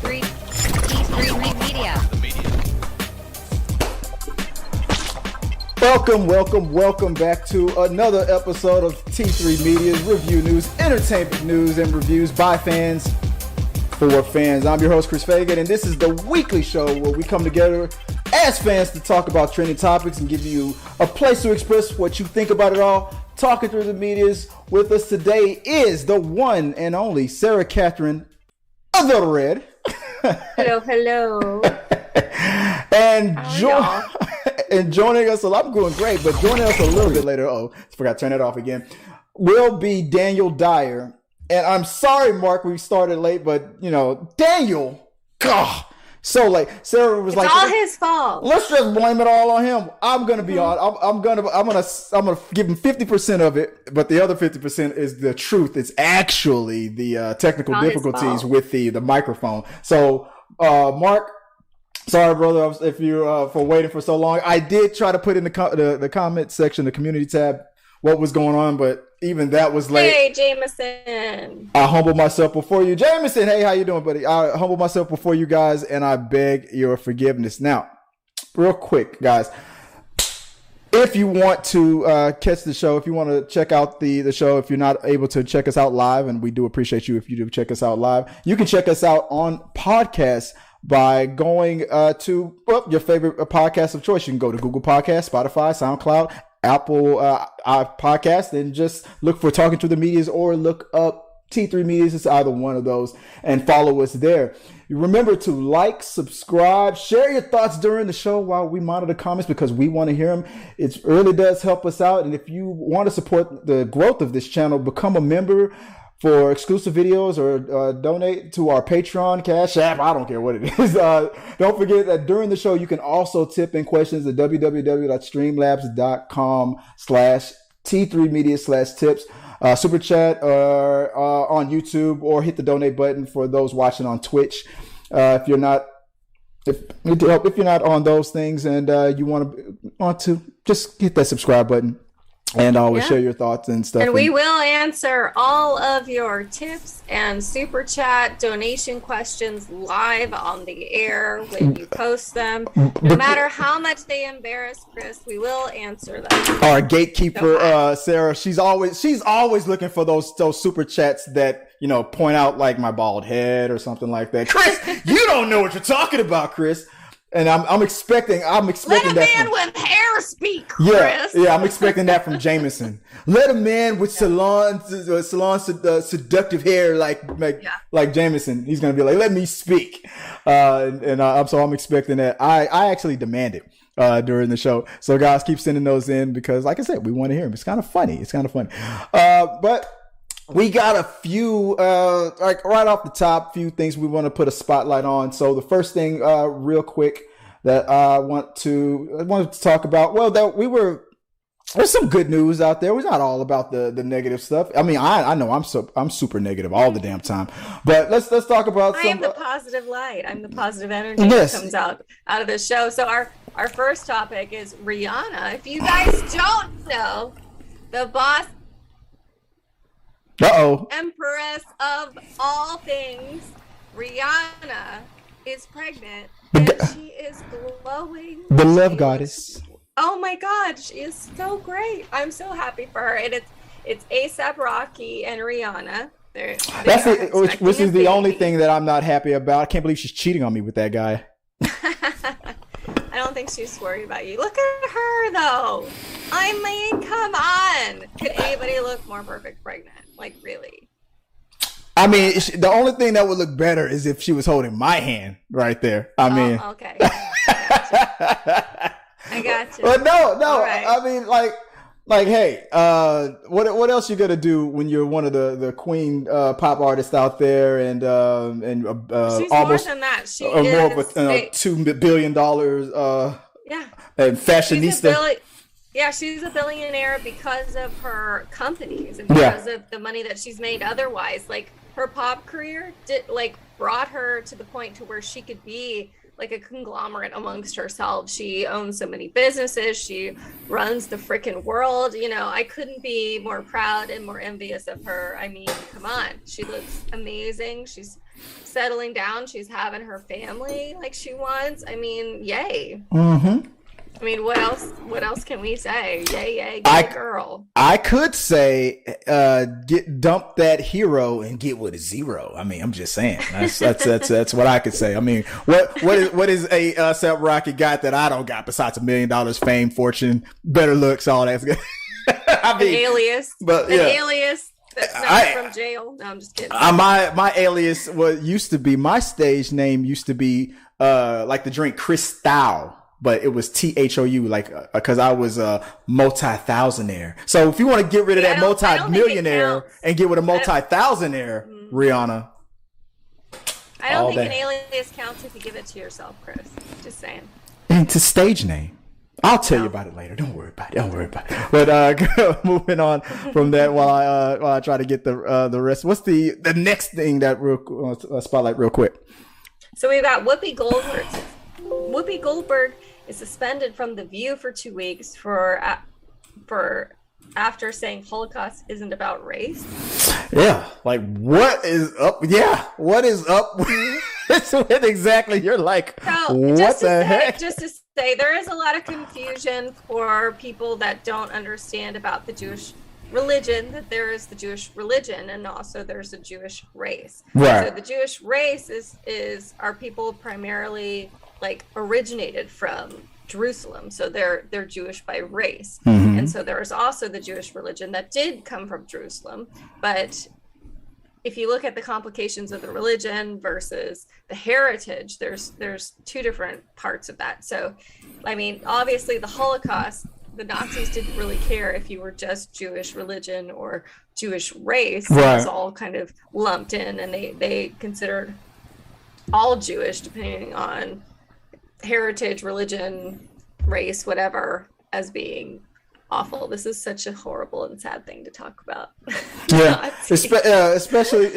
T3 Media. Welcome back to another episode of T3 Media's review news, entertainment news, and reviews by fans for fans. I'm your host, Chris Fagan, and this is the weekly show where we come together as fans to talk about trending topics and give you a place to express what you think about it all. Talking through the medias with us today is the one and only Sarah Catherine of the Red. Hello. And joining us, I'm going great, but joining us a little bit later, forgot to turn it off again, will be Daniel Dyer. And I'm sorry, Mark, we started late, but, Daniel, so late. Sarah was it's all his fault. Let's just blame it all on him. I'm gonna be on. I'm gonna give him 50% of it, but the other 50% is the truth. It's actually the technical difficulties with the microphone. So, Mark, sorry, brother, if you for waiting for so long. I did try to put in the comment section, the community tab, what was going on, but even that was late. Hey, Jameson. I humble myself before you. Jameson, hey, how you doing, buddy? I humble myself before you guys, and I beg your forgiveness. Now, real quick, guys, if you want to catch the show, if you want to check out the show, if you're not able to check us out live, and we do appreciate you if you do check us out live, you can check us out on podcasts by going to your favorite podcast of choice. You can go to Google Podcasts, Spotify, SoundCloud, Apple podcast, and just look for Talking to the Medias or look up T3 Medias. It's either one of those, and follow us there. Remember to like, subscribe, share your thoughts during the show while we monitor comments, because we want to hear them. It really does help us out. And if you want to support the growth of this channel, become a member for exclusive videos or donate to our Patreon, Cash App. I don't care what it is. Don't forget that during the show, you can also tip in questions at www.streamlabs.com/T3media/tips. Super chat or on YouTube, or hit the donate button for those watching on Twitch. If you're not on those things and you want to just hit that subscribe button. And always share your thoughts and stuff. And we will answer all of your tips and super chat donation questions live on the air when you post them. No matter how much they embarrass Chris, we will answer them. Our gatekeeper, Sarah, she's always looking for those super chats that, point out like my bald head or something like that. Chris, you don't know what you're talking about, Chris. And I'm expecting Let a that man with hair speak, Chris. Yeah, I'm expecting that from Jameson. Let a man with seductive hair like Jameson. He's gonna be like, let me speak. So I'm expecting that. I actually demand it during the show. So guys, keep sending those in, because, like I said, we want to hear them. It's kind of funny. But we got a few, right off the top, few things we want to put a spotlight on. So the first thing, real quick, that I wanted to talk about. Well, there's some good news out there. We're not all about the negative stuff. I mean, I know I'm super negative all the damn time. But let's talk about. I am the positive light. I'm the positive energy that comes out of this show. So our first topic is Rihanna. If you guys don't know, the boss. Empress of all things, Rihanna is pregnant, and she is glowing. The love goddess. Oh my God, she is so great. I'm so happy for her. And it's ASAP Rocky and Rihanna. Which is the only thing that I'm not happy about. I can't believe she's cheating on me with that guy. I don't think she's worried about you. Look at her, though. I mean, come on. Could anybody look more perfect pregnant? Like, really? I mean, the only thing that would look better is if she was holding my hand right there. I mean, okay. I got you. But no. Right. I mean, like, hey, what else you gonna do when you're one of the queen pop artists out there, and she's almost more than that. She more is of a $2 billion and fashionista. She's a billionaire because of her companies and because of the money that she's made otherwise. Like, her pop career brought her to the point to where she could be like a conglomerate amongst herself. She owns so many businesses. She runs the freaking world. You know, I couldn't be more proud and more envious of her. I mean, come on. She looks amazing. She's settling down. She's having her family like she wants. I mean, yay. Mm-hmm. I mean, what else can we say? Yay, yay, get a girl. I could say, dump that hero and get with a zero. I mean, I'm just saying. That's what I could say. I mean, what is a ASAP Rocky got that I don't got besides $1 million, fame, fortune, better looks, all that. I mean, an alias. But an alias. That's not from jail. No, I'm just kidding. My alias used to be, my stage name used to be like the drink Cristal, but it was THOU, like because I was a multi-thousandaire. So if you want to get rid of that multi-millionaire and get with a multi-thousandaire, Rihanna. I don't think an alias counts if you give it to yourself, Chris. Just saying. And it's a stage name. I'll tell you about it later. Don't worry about it. But moving on from that, while I try to get the rest. What's the next thing that spotlight real quick? So we've got Whoopi Goldberg. Whoopi Goldberg is suspended from The View for 2 weeks for after saying Holocaust isn't about race. Yeah, like what is up? Yeah, what is up with exactly? You're like, so what the heck? Just to say, there is a lot of confusion for people that don't understand about the Jewish religion, that there is the Jewish religion and also there's a Jewish race. Right. So the Jewish race are people primarily like originated from Jerusalem, so they're Jewish by race. Mm-hmm. And so there is also the Jewish religion that did come from Jerusalem, but if you look at the complications of the religion versus the heritage, there's two different parts of that. So I mean, obviously the Holocaust, the Nazis didn't really care if you were just Jewish religion or Jewish race. Right. It was all kind of lumped in, and they considered all Jewish, depending on heritage, religion, race, whatever, as being awful. This is such a horrible and sad thing to talk about. Yeah, especially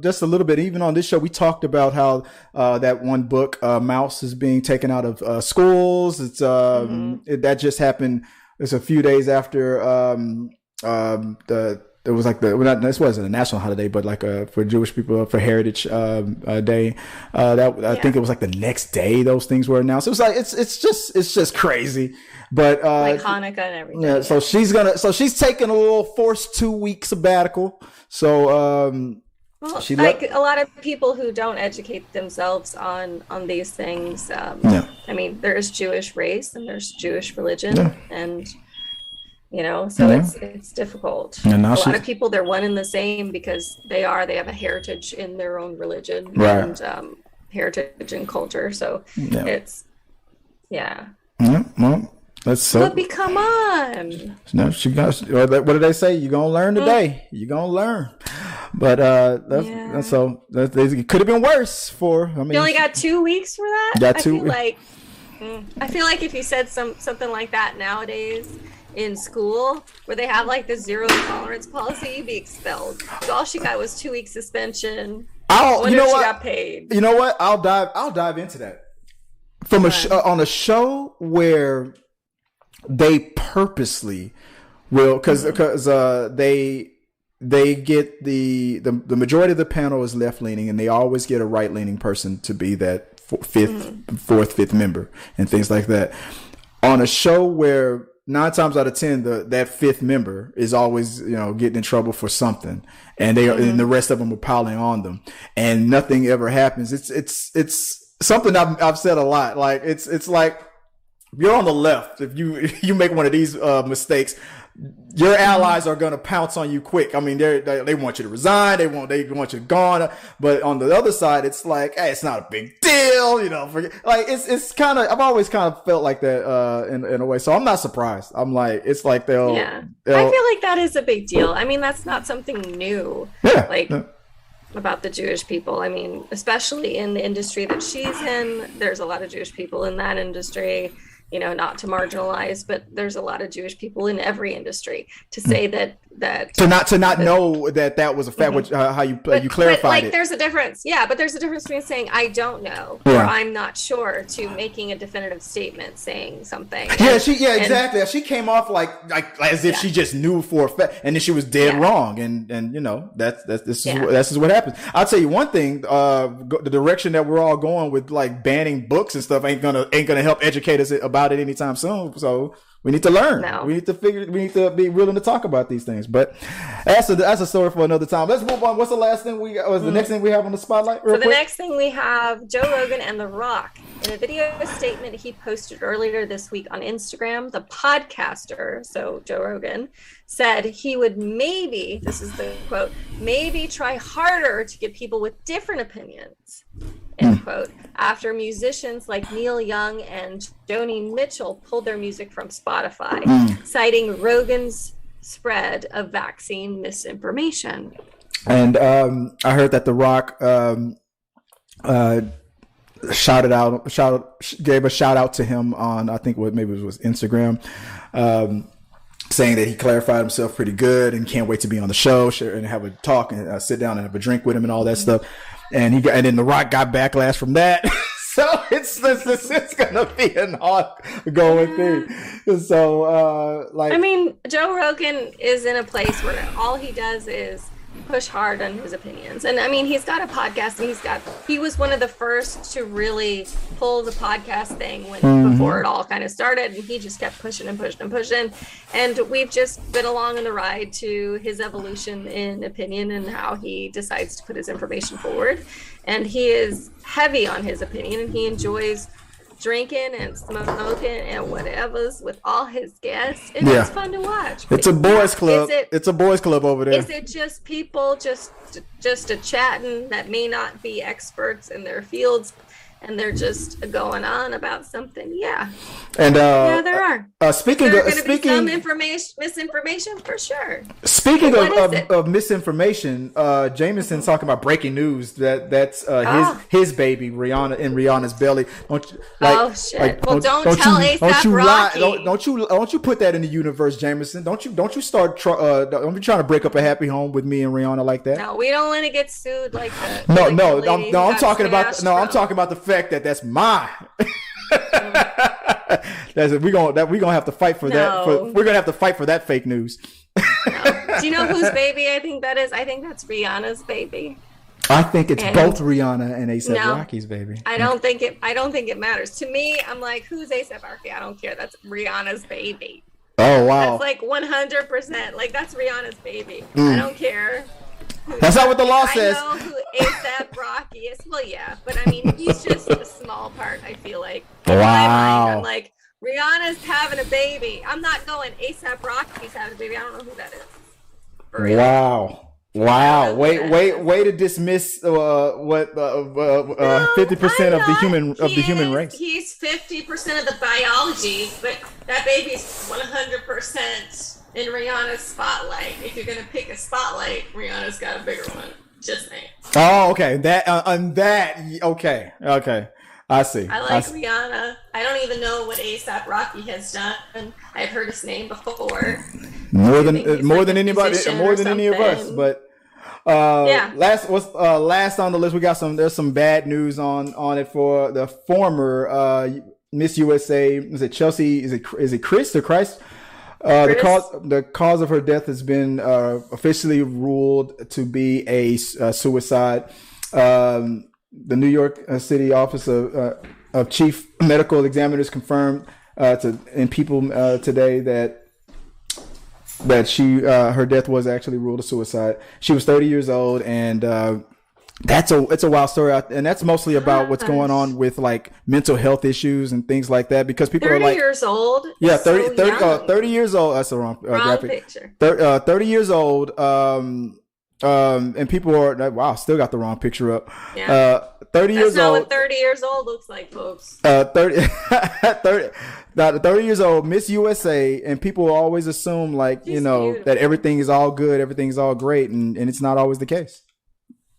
just a little bit. Even on this show, we talked about how that one book, Mouse, is being taken out of schools. It's that just happened. It's a few days after it was like this wasn't a national holiday, but like for Jewish people, for Heritage Day. I think it was like the next day those things were announced. It was like it's just crazy. But like Hanukkah and everything. Yeah, so she's taking a little forced 2-week sabbatical. So a lot of people who don't educate themselves on these things. I mean, there's Jewish race and there's Jewish religion, and so it's difficult. And a lot of people, they're one and the same because they have a heritage in their own religion, right, and heritage and culture. So it's well, that's so. Whoopi, come on. No, she got. What did they say? You're gonna learn today. You're gonna learn. But it could have been worse. You only got 2 weeks for that. Got 2 weeks. I feel like if you said something like that nowadays in school, where they have like the zero tolerance policy, you'd be expelled. So all she got was 2 weeks suspension. She got paid. You know what? I'll dive into that from on a show where they purposely will, because they get the majority of the panel is left leaning, and they always get a right leaning person to be that fifth member and things like that. On a show where 9 times out of 10 that fifth member is always getting in trouble for something, and and the rest of them are piling on them, and nothing ever happens. It's something I've said a lot. Like it's like, you're on the left. If you make one of these mistakes, your allies are going to pounce on you quick. I mean, they want you to resign. They want you gone. But on the other side, it's like, hey, it's not a big deal. It's kind of, I've always kind of felt like that in a way. So I'm not surprised. I'm like, it's like they'll. I feel like that is a big deal. I mean, that's not something new. Yeah. About the Jewish people. I mean, especially in the industry that she's in, there's a lot of Jewish people in that industry. not to marginalize, but there's a lot of Jewish people in every industry. To say that to not know that was a fact, which how you clarified it. There's a difference. Yeah, but there's a difference between saying I don't know or I'm not sure to making a definitive statement saying something. Yeah, exactly. She came off like as if she just knew for a fact, and then she was dead wrong. And this is what happens. I'll tell you one thing: the direction that we're all going with like banning books and stuff ain't gonna help educate us about it anytime soon. So we need to learn. No. We need to be willing to talk about these things. But that's a story for another time. Let's move on. What's the last thing we got? What's the next thing we have on the spotlight? The next thing we have Joe Rogan and The Rock. In a video statement he posted earlier this week on Instagram, the podcaster, so Joe Rogan, said he would maybe, this is the quote, maybe try harder to get people with different opinions, end quote, after musicians like Neil Young and Joni Mitchell pulled their music from Spotify, citing Rogan's spread of vaccine misinformation. And I heard that The Rock gave a shout out to him on, I think maybe it was Instagram, saying that he clarified himself pretty good and can't wait to be on the show and have a talk and sit down and have a drink with him and all that stuff. And then The Rock got backlash from that. So it's gonna be an ongoing thing. So Joe Rogan is in a place where all he does is push hard on his opinions. And he's got a podcast, and he was one of the first to really pull the podcast thing before it all kind of started, and he just kept pushing and pushing and pushing. And we've just been along on the ride to his evolution in opinion and how he decides to put his information forward. And he is heavy on his opinion, and he enjoys drinking and smoking and whatever's with all his guests. It's fun to watch. It's a boys club. It's a boys club over there. Is it just people just a chatting that may not be experts in their fields, and they're just going on about something? Yeah. And there are. Speaking be some misinformation for sure. Speaking of misinformation, Jameson's talking about breaking news that's his baby Rihanna in Rihanna's belly. Don't tell ASAP Rocky. Don't you put that in the universe, Jameson? Don't you start don't be trying to break up a happy home with me and Rihanna like that. No, we don't want to get sued like that. I'm talking about the fact that that's mine. We're gonna have to fight for that. We're gonna have to fight for that fake news. No. Do you know whose baby I think that is? I think that's Rihanna's baby. I think it's both Rihanna and ASAP Rocky's baby. I don't think it matters. To me, I'm like, who's ASAP Rocky? I don't care. That's Rihanna's baby. Oh wow. That's like 100%. Like that's Rihanna's baby. I don't care. That's not what the law says. I know who ASAP Rocky is. Well, yeah, but he's just a small part, I feel like. In my mind, I'm like, Rihanna's having a baby. I'm not going ASAP Rocky's having a baby. I don't know who that is. Wow. Way to dismiss 50% of the human race. He's 50% of the biology, but that baby's 100% in Rihanna's spotlight. If you're gonna pick a spotlight, Rihanna's got a bigger one. Just saying. Oh, okay. Okay. I see. I like Rihanna. I don't even know what ASAP Rocky has done. I've heard his name before. More than anybody, more than any of us. But last on the list, we got there's some bad news on it for the former Miss USA. Is it Chelsie? Is it Kryst or Christ? The cause of her death has been officially ruled to be a suicide. The New York City Office of Chief Medical Examiners confirmed in People today that her death was actually ruled a suicide. She was 30 years old, and it's a wild story, and that's mostly about what's going on with like mental health issues and things like that, because people are like 30 years old. Yeah, 30 years old. That's the wrong graphic. Picture. 30 years old. And people are wow, still got the wrong picture up. Yeah. 30 years old. That's not what 30 years old looks like, folks. 30 years old, Miss USA, and people always assume like, beautiful. That everything is all good, everything's all great, and it's not always the case.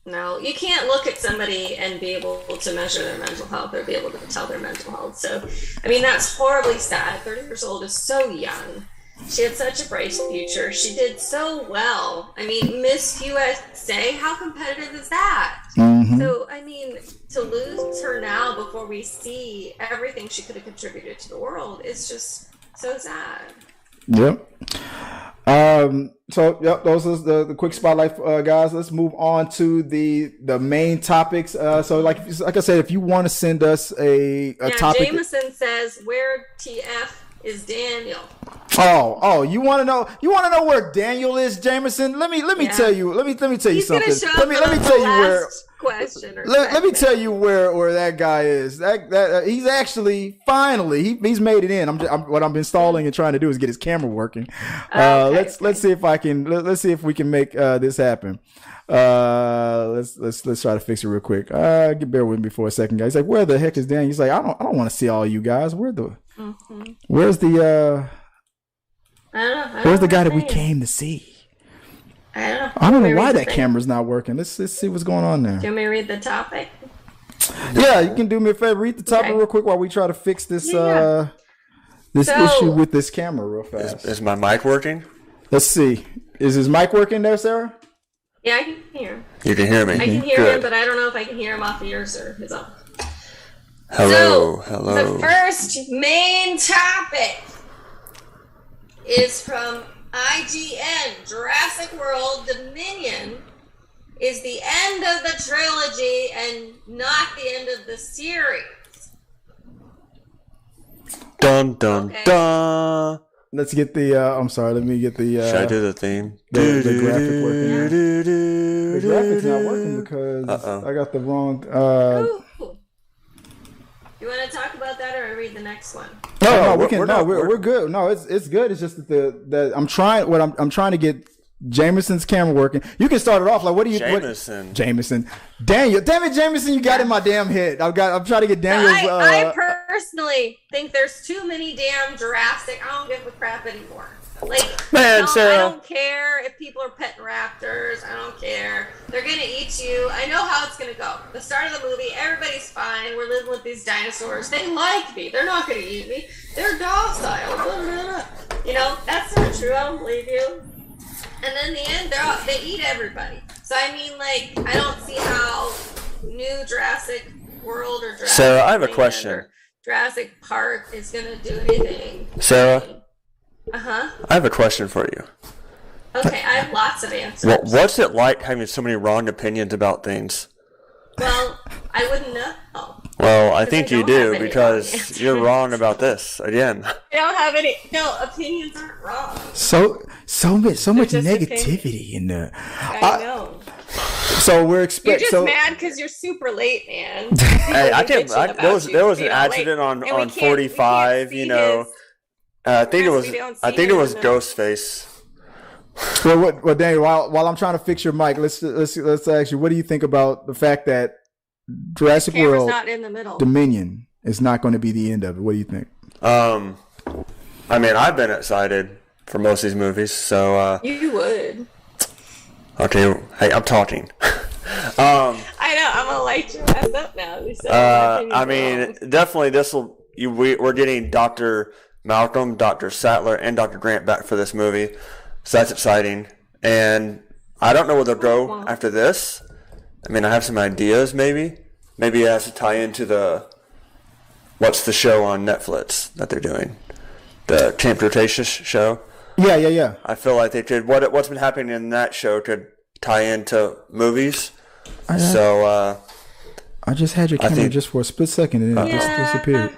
No, you can't look at somebody and be able to measure their mental health or be able to tell their mental health. So, I mean, that's horribly sad. 30 years old is so young. She had such a bright future. She did so well. I mean, Miss USA, how competitive is that? Mm-hmm. So, I mean, to lose her now before we see everything she could have contributed to the world is just so sad. Yep. So yep, those are the quick spotlight, guys. Let's move on to the main topics. So like I said, if you want to send us a topic. Jameson says, where TF is Daniel? Oh, you want to know where Daniel is, Jameson? Let me tell you. Let me tell you something. Let me tell you where. Question. Let me tell you where that guy is. That he's actually finally he's made it in. What I'm installing and trying to do is get his camera working. Let's see if we can make this happen. Let's try to fix it real quick. Bear with me for a second, guys. He's like, where the heck is Dan? He's like, I don't want to see all you guys. Where's the where's the guy that we came to see? I don't know why that camera's not working. Let's see what's going on there. Do you want me to read the topic? Yeah, you can do me a favor. Read the topic real quick while we try to fix this issue with this camera real fast. Is my mic working? Let's see. Is his mic working there, Sarah? Yeah, I can hear him. You can hear me? I can hear him, but I don't know if I can hear him off of yours or his own. Hello. The first main topic is from IGN. Jurassic World Dominion is the end of the trilogy and not the end of the series. Dun dun dun. Let's get the I'm sorry, let me get the should I do the theme? The graphic working. The graphic's not working because I got the wrong You want to talk about that or read the next one? No, we're good. No, it's good. It's just that I'm trying to get Jameson's camera working. You can start it off like, what do you? Jameson. Daniel. Damn it, Jameson! You got in my damn head. I'm trying to get Daniel's. I personally think there's too many damn Jurassic. I don't give a crap anymore. Like, man, Sarah. I don't care if people are petting raptors. I don't care. They're gonna eat you. I know how it's gonna go. The start of the movie, everybody's fine. We're living with these dinosaurs. They like me. They're not gonna eat me. They're docile. You know, that's not true. I don't believe you. And then in the end, they eat everybody. So I mean, like, I don't see how new Jurassic World or Jurassic Sarah, I have a question. Jurassic Park is gonna do anything. Sarah. I have a question for you. Okay, I have lots of answers. Well, what's it like having so many wrong opinions about things? Well, I wouldn't know. Well, I think you do because you're wrong about this again. I don't have any. No, opinions aren't wrong. So much negativity in there. I know. So we're expecting. You're just mad because you're super late, man. Hey, I can't. There was an accident on 45. You know. I think it was Ghostface. Well, Daniel, while I'm trying to fix your mic, let's ask you, what do you think about the fact that Jurassic World not in the middle. Dominion is not going to be the end of it? What do you think? I mean, I've been excited for most of these movies, so you would. Okay, hey, I'm talking. I know, I'm gonna light your ass up now. I mean, definitely we're getting Dr. Malcolm, Dr. Sattler, and Dr. Grant back for this movie, so that's exciting. And I don't know where they'll go after this. I mean, I have some ideas, maybe it has to tie into what's the show on Netflix that they're doing, the Camp Cretaceous show. Yeah. I feel like they could. What's been happening in that show could tie into movies. I just had your camera just for a split second and it just disappeared.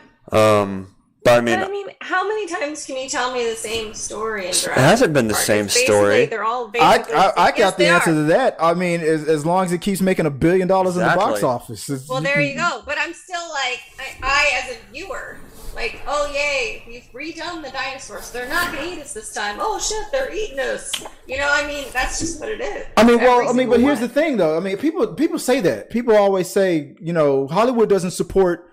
But I mean, how many times can you tell me the same story? It hasn't been the same story. They're all I got the answer to that. I mean, as long as it keeps making $1 billion in the box office. There you go. But I'm still like, I as a viewer, like, oh yay, we've redone the dinosaurs. They're not going to eat us this time. Oh shit, they're eating us. You know, I mean, that's just what it is. But here's the thing, though. I mean, people say that. People always say, you know, Hollywood doesn't support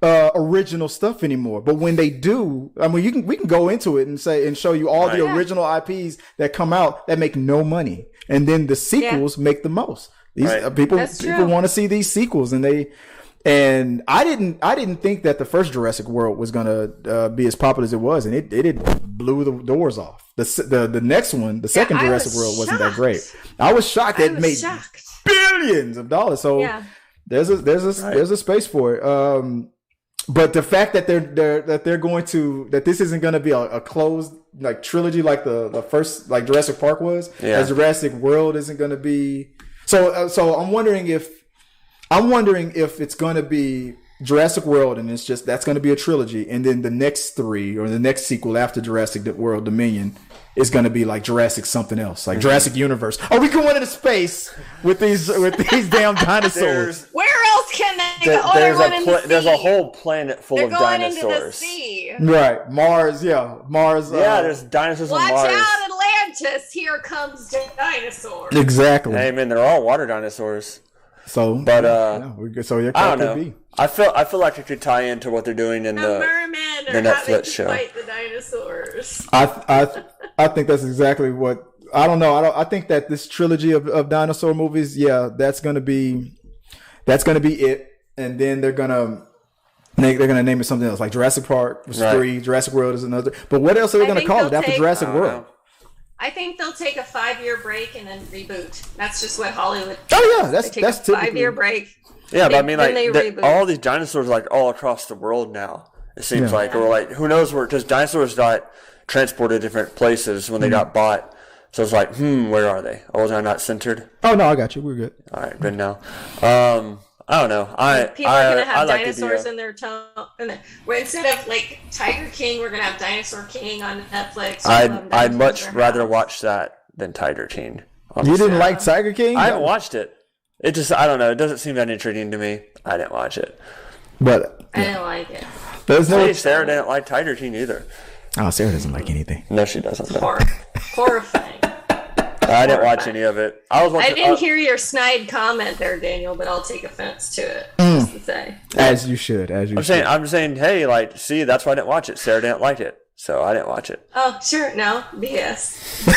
original stuff anymore, but when they do, I mean, we can go into it and show you all the original IPs that come out that make no money, and then the sequels make the most. These people want to see these sequels, and I didn't think that the first Jurassic World was gonna be as popular as it was, and it blew the doors off. The next one, the second Jurassic World, wasn't that great. I was shocked that it made billions of dollars. So there's a space for it. But the fact that they're going to, that this isn't going to be a closed like trilogy like the first like Jurassic Park was, as Jurassic World isn't going to be. So I'm wondering if it's going to be Jurassic World, and it's just that's going to be a trilogy, and then the next three or the next sequel after Jurassic World Dominion is going to be like Jurassic something else, like Jurassic Universe. Are we going into space with these damn dinosaurs? Where else can they go? There's a whole planet full of dinosaurs. They're going into the sea. Right, Mars. Mars. There's dinosaurs on Mars. Watch out, Atlantis! Here comes the dinosaurs. Exactly. Hey man, they're all water dinosaurs. So, but I don't know. I feel like it could tie into what they're doing in the mermen are Netflix show. Fight the dinosaurs. I think that's exactly what. I don't know. I think that this trilogy of dinosaur movies, that's gonna be it, and then they're gonna name it something else, like Jurassic Park was 3, Jurassic World is another. But what else are they gonna call it after Jurassic World? I think they'll take a 5-year break and then reboot. That's just what Hollywood. Oh yeah, that's a 5-year break. Yeah, but I mean, like all these dinosaurs are like all across the world now. It seems like, or like who knows where? Because dinosaurs got transported to different places when they got bought. So it's like, where are they? Oh, was I not centered? Oh no, I got you. We're good. All right, good now. I don't know. People are gonna have dinosaurs in their tone. Instead of like Tiger King, we're gonna have Dinosaur King on Netflix. I'd much rather watch that than Tiger King. Honestly. You didn't like Tiger King? I haven't watched it. It just, I don't know. It doesn't seem that intriguing to me. I didn't watch it. But I didn't like it. Sarah didn't like Tiger King either. Oh, Sarah doesn't like anything. No, she doesn't. Horrifying. I didn't watch any of it. I didn't hear your snide comment there, Daniel, but I'll take offense to it. Just to say. As you should. I'm saying, hey, like, see, that's why I didn't watch it. Sarah didn't like it, so I didn't watch it. Oh, sure. No, BS.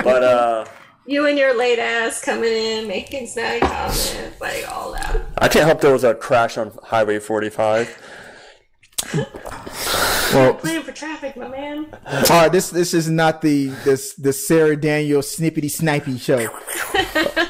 But you and your late ass coming in, making snide comments, like all that. I can't help there was a crash on Highway 45. Well, planning for traffic, my man. All right, this is not the Sarah Daniel snippety snipey show.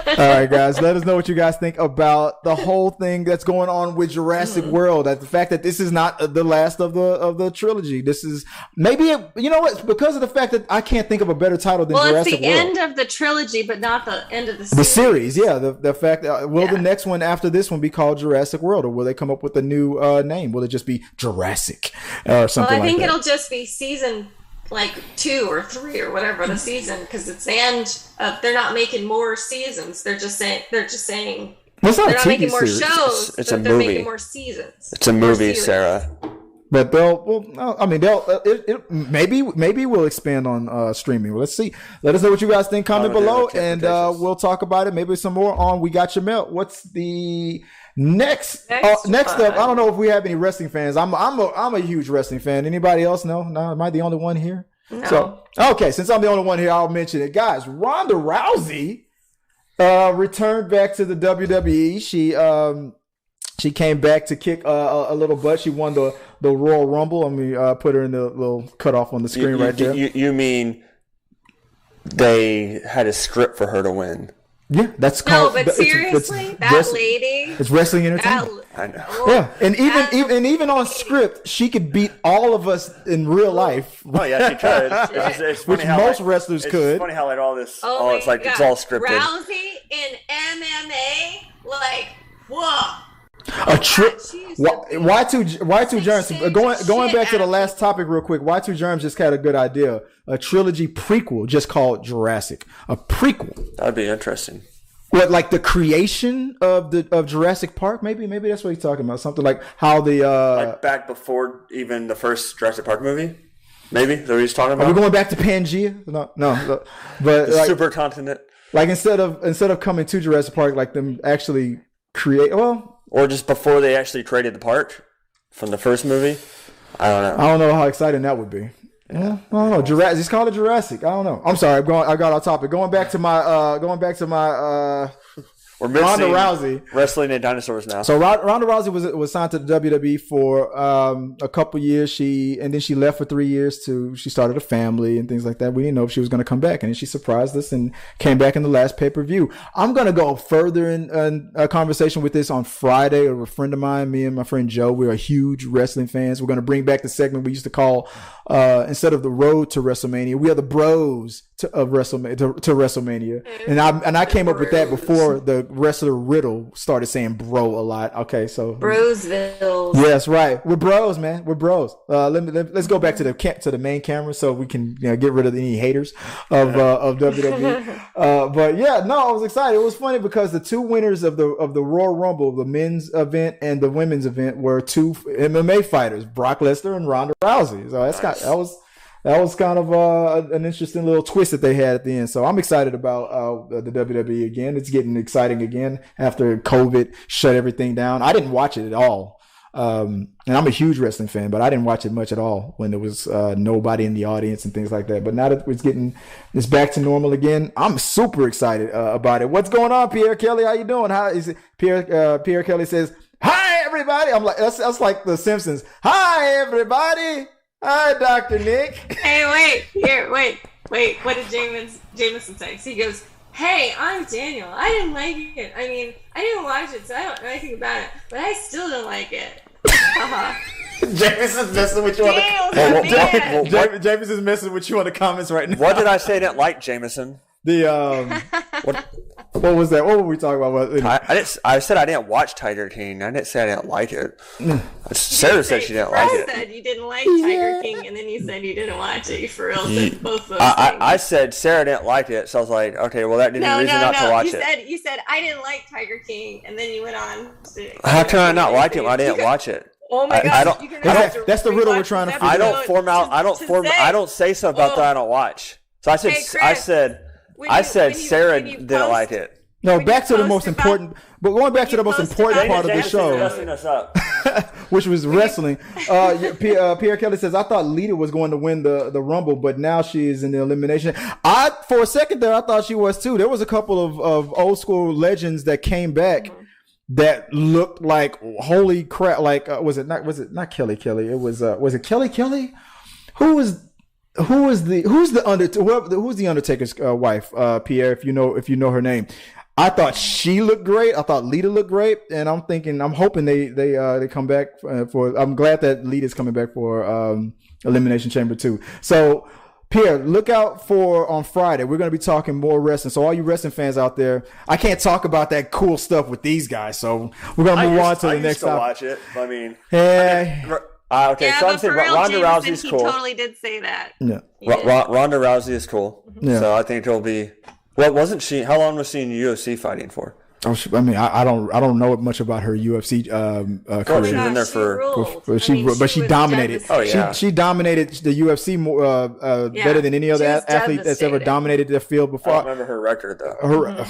All right, guys, let us know what you guys think about the whole thing that's going on with Jurassic World. The fact that this is not the last of the trilogy. This is maybe you know what? Because of the fact that I can't think of a better title than Jurassic World. Well, it's the end of the trilogy, but not the end of the series. The series, yeah. The fact will the next one after this one be called Jurassic World, or will they come up with a new name? Will it just be Jurassic or something? Well, I think it'll just be season like 2 or 3 or whatever the season, because it's the end of. They're not making more seasons. They're just saying. Well, it's not they're not making more shows. It's a movie. They're making more seasons. It's a movie, Sarah. But maybe we'll expand on streaming. Let's see. Let us know what you guys think. Comment below, and we'll talk about it. Maybe some more on We Got Your Mail. What's the next up? I don't know if we have any wrestling fans. I'm a huge wrestling fan. Anybody else? No. Am I the only one here? No. So okay, since I'm the only one here, I'll mention it, guys. Ronda Rowsey returned back to the WWE. She came back to kick a little butt. She won the Royal Rumble. I mean, put her in the little cutoff on the screen right there. You mean they had a script for her to win? Yeah, that's called. No, but seriously, that lady. It's wrestling entertainment. I know. Yeah, and even on script, she could beat all of us in real life. Oh yeah, she could. It's which most wrestlers could. It's funny how like all this. It's like it's all scripted. Rousey in MMA, like whoa. Y2 Germs. Going back to the last topic real quick. Y2 Germs just had a good idea. A trilogy prequel just called Jurassic. A prequel. That'd be interesting. What, like the creation of Jurassic Park? Maybe that's what he's talking about. Something like how the like back before even the first Jurassic Park movie. Maybe that's what he's talking about. Are we going back to Pangea? No. But the supercontinent. Like instead of coming to Jurassic Park, like them actually create. Or just before they actually created the park from the first movie. I don't know. I don't know how exciting that would be. Yeah, I don't know. Jurassic. He's called it Jurassic. I don't know. I'm sorry. I got off topic. Going back to my. We're missing Ronda Rousey. Wrestling and dinosaurs now. So Ronda Rousey was signed to the WWE for a couple years. And then she left for 3 years she started a family and things like that. We didn't know if she was going to come back, and then she surprised us and came back in the last pay-per-view. I'm going to go further in a conversation with this on Friday with a friend of mine. Me and my friend Joe, we are huge wrestling fans. We're going to bring back the segment we used to call instead of the road to WrestleMania, we are the bros to WrestleMania. And I came up with that before the wrestler Riddle started saying bro a lot. Okay, so Brosville. Yes, right. We're bros, man. We're bros. Let's go back to the main camera so we can get rid of any haters of WWE. But yeah, no, I was excited. It was funny because the two winners of the Royal Rumble, the men's event and the women's event, were two MMA fighters, Brock Lesnar and Ronda Rousey. So that was kind of an interesting little twist that they had at the end. So I'm excited about the WWE again. It's getting exciting again after COVID shut everything down. I didn't watch it at all. And I'm a huge wrestling fan, but I didn't watch it much at all when there was nobody in the audience and things like that. But now that it's back to normal again, I'm super excited about it. What's going on, Pierre Kelly? How you doing? How is it? Pierre Kelly says, "Hi, everybody." I'm like, that's like The Simpsons. "Hi, everybody. Hi, Dr. Nick." Hey, wait. What did Jameson say? So he goes, "Hey, I'm Daniel. I didn't like it. I mean, I didn't watch it, so I don't know anything about it. But I still don't like it." Jameson's messing with you on the Jameson's messing with you on the comments right now. What did I say I didn't like, Jameson? What was that? What were we talking about? I said I didn't watch Tiger King. I didn't say I didn't like it. Sarah said she didn't like it. You said you didn't like Tiger King, and then you said you didn't watch it. You for real said both of those things. I said Sarah didn't like it, so I was like, okay, well that didn't reason not to watch it. You said I didn't like Tiger King, and then you went on to. How can I not like it when I didn't watch it? Oh my gosh! That's the riddle we're trying to figure out. I don't say stuff about that I don't watch. So I said Sarah didn't like it. No, back to the most important. But going back to the most important part of the show, which was wrestling. Pierre Kelly says, "I thought Lita was going to win the Rumble, but now she is in the elimination." For a second there, I thought she was too. There was a couple of old school legends that came back that looked like holy crap. Like was it not Kelly? It was it Kelly? Who's the Undertaker's wife? Pierre, if you know her name. I thought she looked great. I thought Lita looked great, and I'm hoping they come back for. I'm glad that Lita's coming back for Elimination Chamber 2. So Pierre, look out for on Friday. We're going to be talking more wrestling. So all you wrestling fans out there, I can't talk about that cool stuff with these guys. So we're going to move on to the next topic. Watch it. I mean, okay, yeah, so I'm saying Ronda Rousey's cool. He totally did say that. Yeah, Ronda Rousey is cool. Yeah. So I think it'll be. Well, wasn't she? How long was she in UFC fighting for? I mean, I don't know much about her UFC career. She was in there she dominated. Oh yeah, she dominated the UFC more better than any other athlete that's ever dominated the field before. I don't remember her record though. Her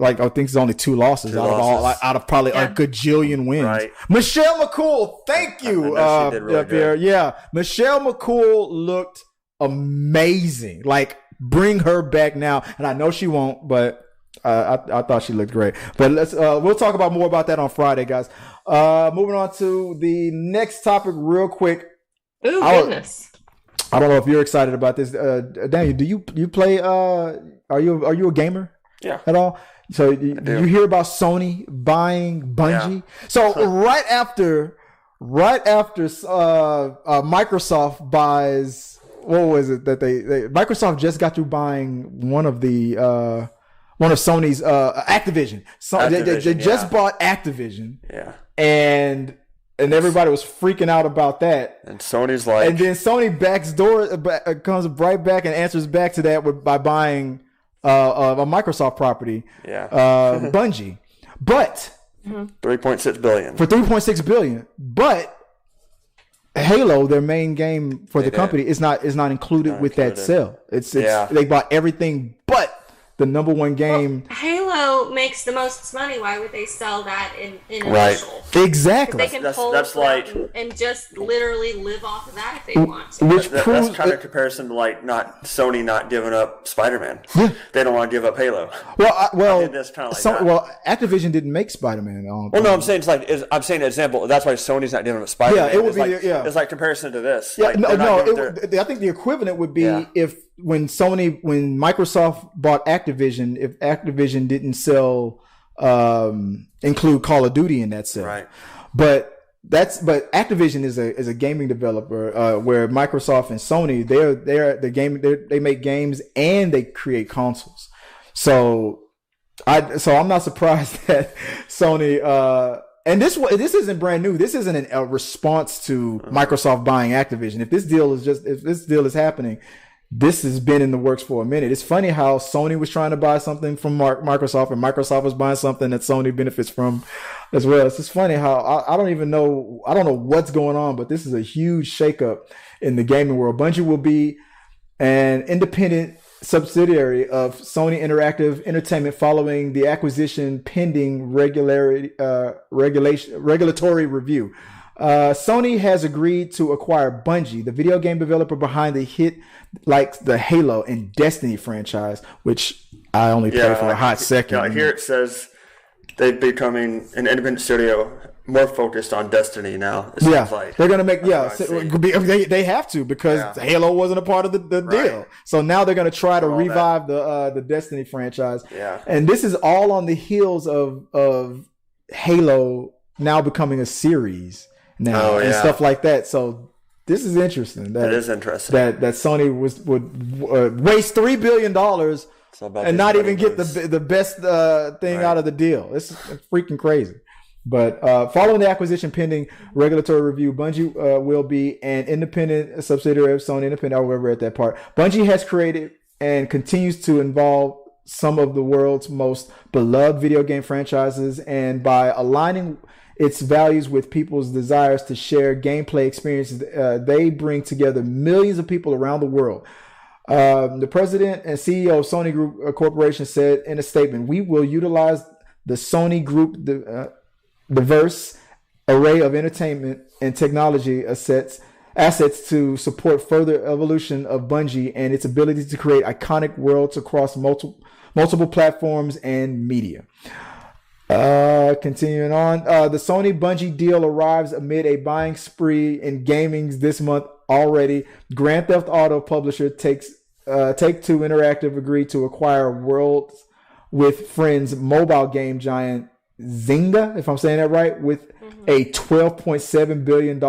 I think it's only 2 losses out of probably a gajillion wins. Right. Michelle McCool, thank you, she did really good. Yeah, Michelle McCool looked amazing. Like, bring her back now, and I know she won't, but. I thought she looked great, but we'll talk about more about that on Friday, guys. Moving on to the next topic real quick. Ooh, goodness. I don't know if you're excited about this. Daniel, do you play, are you a gamer? Yeah. At all? So you hear about Sony buying Bungie? Yeah. So right after Microsoft buys, what was it that Microsoft just got through buying one of Sony's Activision. So they just bought Activision. Yeah. And everybody was freaking out about that. And Sony's like, and then Sony comes right back and answers back to that by buying a Microsoft property. Yeah. Bungie. But $3.6 billion. For $3.6 billion. But Halo, their main game for the company, is not included with that sale. It's they bought everything but the number one game. Well, Halo Halo makes the most money. Why would they sell that in Right. initial? Exactly. They can pull that's like and just literally live off of that if they want to. Which proves that's kind of comparison to like Sony not giving up Spider-Man. Yeah. They don't want to give up Halo. Well, I think that's kind of like that. Well, Activision didn't make Spider-Man. Well, no, I'm saying I'm saying an example. That's why Sony's not giving up Spider-Man. Yeah, it would be. It's like comparison to this. Yeah, like, I think the equivalent would be if when Microsoft bought Activision, if Activision didn't sell include Call of Duty in that sale, right? But Activision is a gaming developer, where Microsoft and Sony they make games and they create consoles. So I'm not surprised that Sony and this isn't brand new. This isn't a response to Microsoft buying Activision. If this deal is happening, this has been in the works for a minute. It's funny how Sony was trying to buy something from Microsoft, and Microsoft was buying something that Sony benefits from as well. It's just funny how I don't know what's going on, but this is a huge shakeup in the gaming world. Bungie will be an independent subsidiary of Sony Interactive Entertainment following the acquisition pending regulatory review. Sony has agreed to acquire Bungie, the video game developer behind the hit like the Halo and Destiny franchise, which I only played for a hot second. Yeah, here it says they're becoming an independent studio more focused on Destiny now. They're gonna make they have to because Halo wasn't a part of the deal. So now they're gonna try to revive the Destiny franchise. Yeah, and this is all on the heels of Halo now becoming a series now and stuff like that. So this is interesting. That is interesting. That Sony would waste $3 billion and not even get the best thing out of the deal. It's freaking crazy. But following the acquisition pending regulatory review, Bungie will be an independent subsidiary of Sony. Independent, I'll read that part. Bungie has created and continues to involve some of the world's most beloved video game franchises, and by aligning its values with people's desires to share gameplay experiences, they bring together millions of people around the world. The president and CEO of Sony Group Corporation said in a statement, "We will utilize the Sony Group diverse array of entertainment and technology assets to support further evolution of Bungie and its ability to create iconic worlds across multiple platforms and media." Continuing on, the Sony Bungie deal arrives amid a buying spree in gaming this month already. Grand Theft Auto publisher Take-Two Interactive agreed to acquire Worlds with Friends mobile game giant Zynga, if I'm saying that right, with a $12.7 billion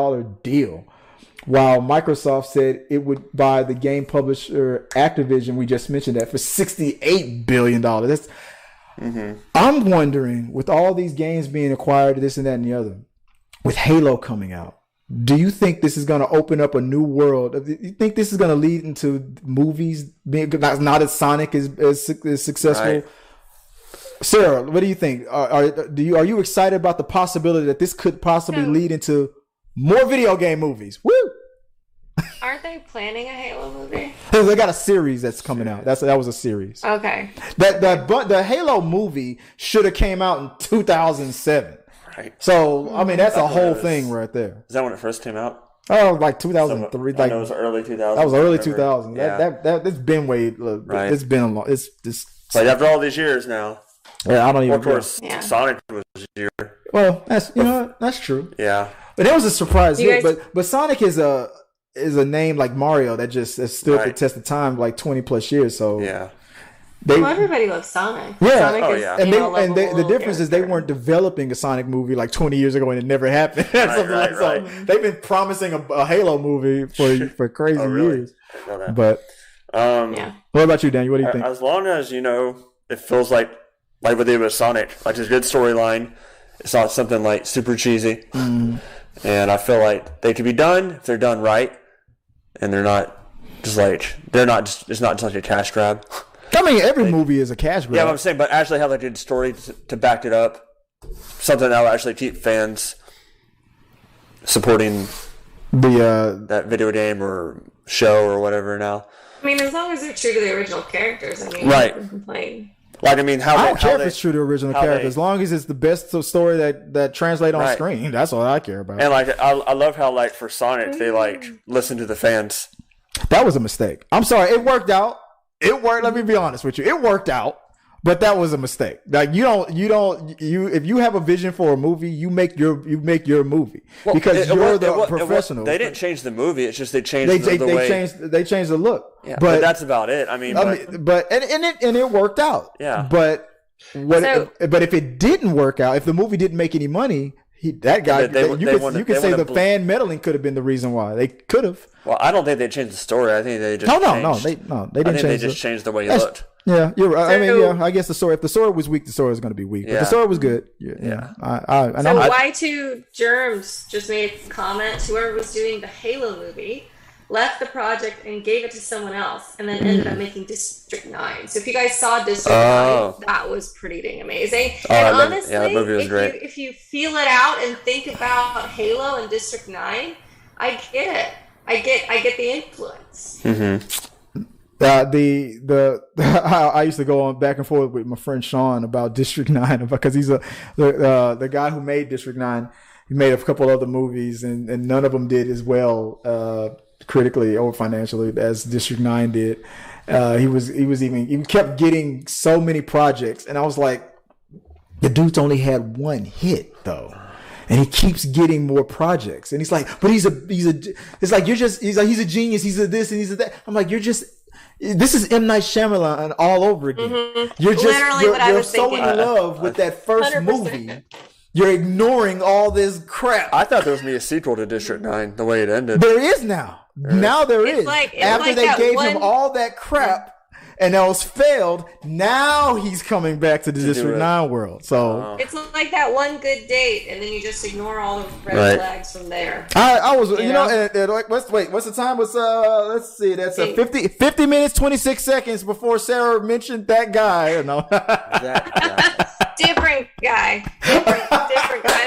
deal. While Microsoft said it would buy the game publisher Activision, we just mentioned that, for $68 billion. That's I'm wondering, with all these games being acquired, this and that and the other, with Halo coming out, do you think this is going to open up a new world? Do you think this is going to lead into movies being not as Sonic as successful? Right. Sarah, what do you think? Are you excited about the possibility that this could possibly lead into more video game movies? Woo! Aren't they planning a Halo movie? They got a series that's coming out. That was a series. Okay. The Halo movie should have came out in 2007. Right. So I mean, that's a whole thing right there. Is that when it first came out? Oh, like 2003. I know it was early 2000s. That was early 2000s. Yeah. It's been right. It's been a long. It's like after all these years now. Yeah, I don't even. Well, of course, Sonic was a year. Well, that's true. Yeah, but it was a surprise hit. But Sonic is a name like Mario that just has stood the test of time, like 20 plus years. So yeah, everybody loves Sonic. Yeah, Sonic is, the difference is they weren't developing a Sonic movie like 20 years ago and it never happened. Right. They've been promising a Halo movie for crazy years. But what about you, Daniel? What do you think? As long as it feels like what they did with Sonic, like it's a good storyline. It's not something like super cheesy, and I feel like they could be done if they're done right, and they're not just it's not just like a cash grab. I mean, every movie is a cash grab. Yeah, I'm saying, but actually have like a good story to back it up, something that will actually keep fans supporting that video game or show or whatever. Now, I mean, as long as they're true to the original characters, I mean, right? Complain. Like, I mean, I don't care if it's true to original character, as long as it's the best story that translate on screen. That's all I care about. And like, I love how like for Sonic they like listen to the fans. That was a mistake. I'm sorry. It worked out. It worked. Let me be honest with you. It worked out, but that was a mistake. Like if you have a vision for a movie, you make your movie because you're the professional. They didn't change the movie. It's just they changed the way. They changed the look. Yeah, but that's about it. I mean, it worked out. Yeah. But if it didn't work out, if the movie didn't make any money, you could say the fan meddling could have been the reason why. They could have. Well, I don't think they changed the story. I think they just they didn't change. They just changed the way he looked. Yeah, you're right. I mean, yeah, I guess the story. If the story was weak, the story was going to be weak. But the story was good. Yeah. Y2 Germs just made a comment. Whoever was doing the Halo movie left the project and gave it to someone else, and then ended up making District 9. So if you guys saw District 9, that was pretty dang amazing. And honestly, that movie was great. If you feel it out and think about Halo and District 9, I get it. I get the influence. Mm-hmm. I used to go on back and forth with my friend Sean about District 9 because he's the guy who made District 9. He made a couple other movies and none of them did as well critically or financially as District 9 did. He kept getting so many projects, and I was like, the dude's only had one hit though. And he keeps getting more projects. And he's like, but he's a it's like he's a genius, he's a this and he's a that. I'm like, this is M. Night Shyamalan all over again. Mm-hmm. You're so in love with that first 100%. Movie. You're ignoring all this crap. I thought there was going to be a sequel to District 9 the way it ended. There is now. Now there is. After they gave him all that crap and else failed, now he's coming back to the District 9 world. So it's like that one good date, and then you just ignore all the red flags from there. I was, like, what's the time? Was let's see, that's 50 minutes 26 seconds before Sarah mentioned that guy. No, different guy. Different guy. I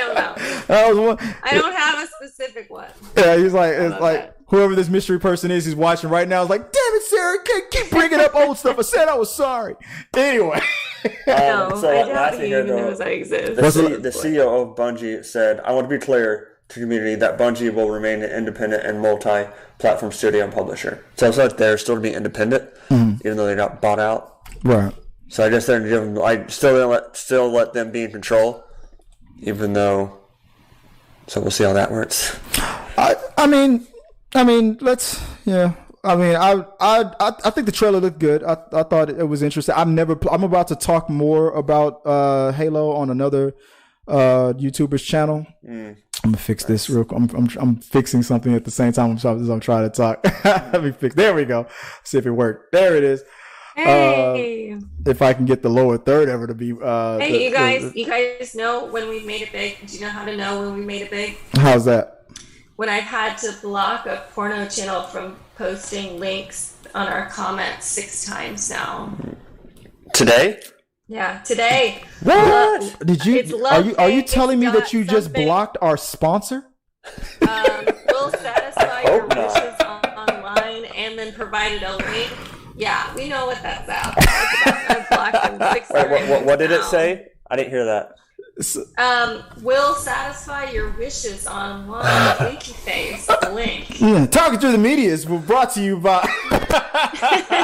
don't know. I don't have a specific one. Yeah, he's like, it's like. Whoever this mystery person is, he's watching right now. Is like, damn it, Sarah, keep bringing up old stuff. I said I was sorry. Anyway, I doubt he even knows I exist. The CEO of Bungie said, "I want to be clear to the community that Bungie will remain an independent and multi-platform studio and publisher." So it's like they're still to be independent, even though they got bought out. Right. So I guess they're giving. I still let them be in control, even though. So we'll see how that works. I mean, let's. Yeah. I mean, I think the trailer looked good. I thought it was interesting. I'm about to talk more about Halo on another YouTuber's channel. I'm gonna fix this real quick. I'm fixing something at the same time as I'm trying to talk. Let me fix. There we go. See if it worked. There it is. Hey. If I can get the lower third ever to be. You guys know when we've made it big. Do you know how to know when we made it big? How's that? When I've had to block a porno channel from posting links on our comments 6 times now. Today? Yeah, today. What? Did you? Are you telling me that you just blocked our sponsor? We'll satisfy your wishes online and then provided a link. Yeah, we know what that's about. I've blocked them 6 times. What did it say? I didn't hear that. Will satisfy your wishes online. Winky face. Link. Yeah, Talking Through the Media is brought to you by.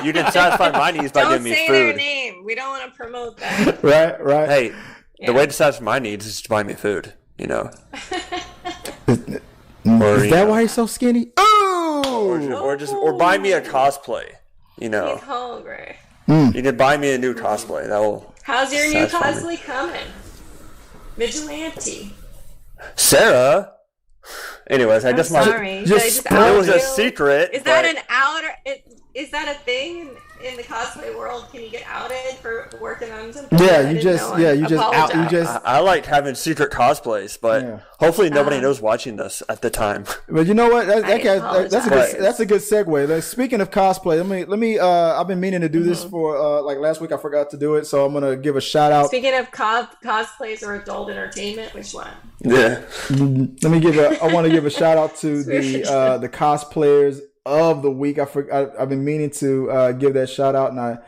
You can satisfy my needs by giving me food. Don't say their name. We don't want to promote that. Right. Hey, the way to satisfy my needs is to buy me food. You know. Is that why he's so skinny? Or buy me a cosplay. You know. He's hungry. You can buy me a new cosplay. That will. How's your new cosplay coming? Vigilante. Sarah. Anyways, I guess it was a secret. Is that an outer? Is that a thing in the cosplay world? Can you get outed for working on something? Yeah, you just out. I like having secret cosplays, but hopefully nobody knows watching this at the time. But you know what? That's a good segue. Like, speaking of cosplay, let me. I've been meaning to do this for like last week. I forgot to do it, so I'm gonna give a shout out. Speaking of cosplays or adult entertainment, which one? Yeah. I want to give a shout out to the cosplayers of the week. I've been meaning to give that shout out, and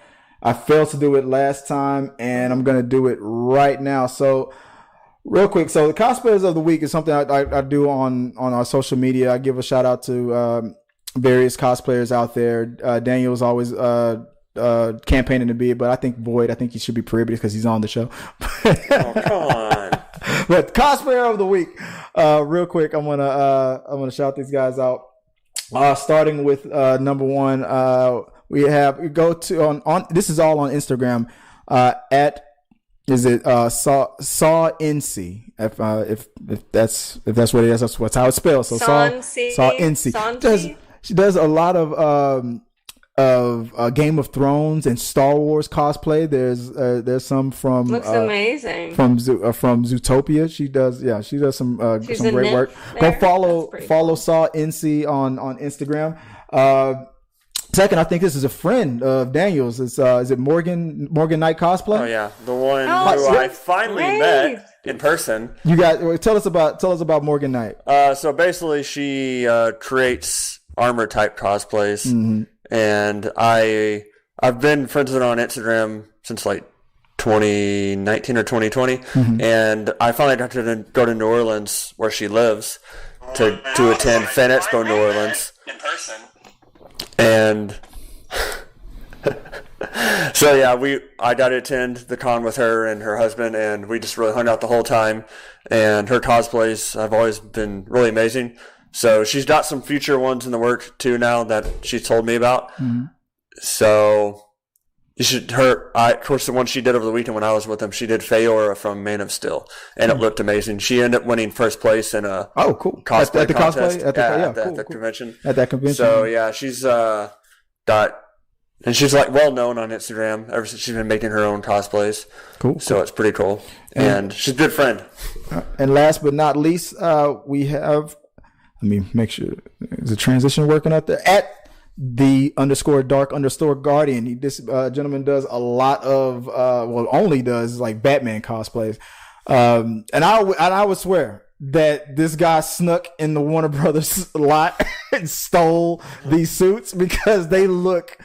I failed to do it last time, and I'm gonna do it right now. So, real quick, so the cosplayers of the week is something I do on our social media. I give a shout out to various cosplayers out there. Daniel's always campaigning to be it, but I think he should be prohibited because he's on the show. Oh, come on. But cosplayer of the week, real quick, I'm gonna shout these guys out. Starting with number one, we go to on this is all on Instagram at saw NC if that's what it is, that's how it's spelled. So saw NC. She does a lot of Game of Thrones and Star Wars cosplay. There's some from looks amazing from Zootopia. She does some great work. Go follow Saw NC on Instagram. Second, I think this is a friend of Daniel's. Is it Morgan Knight cosplay? Oh yeah, the one who I finally met in person. You guys, tell us about Morgan Knight. So basically, she creates armor type cosplays, and I've been friends with her on Instagram since like 2019 or 2020, and I finally got to go to New Orleans where she lives to attend Fan Expo New Orleans in person. And so yeah, I got to attend the con with her and her husband, and we just really hung out the whole time. And her cosplays have always been really amazing. So she's got some future ones in the work too now that she told me about. So you should of course the one she did over the weekend when I was with them, she did Feora from Man of Steel, and it looked amazing. She ended up winning first place in a cosplay contest at the convention. At that convention. So yeah, she's and she's like well known on Instagram ever since she's been making her own cosplays. So it's pretty cool, and she's a good friend. And last but not least, we have. Let me make sure is the transition working out there at the _dark_guardian. This gentleman does a lot of only does like Batman cosplays, and I would swear that this guy snuck in the Warner Brothers lot and stole these suits because they look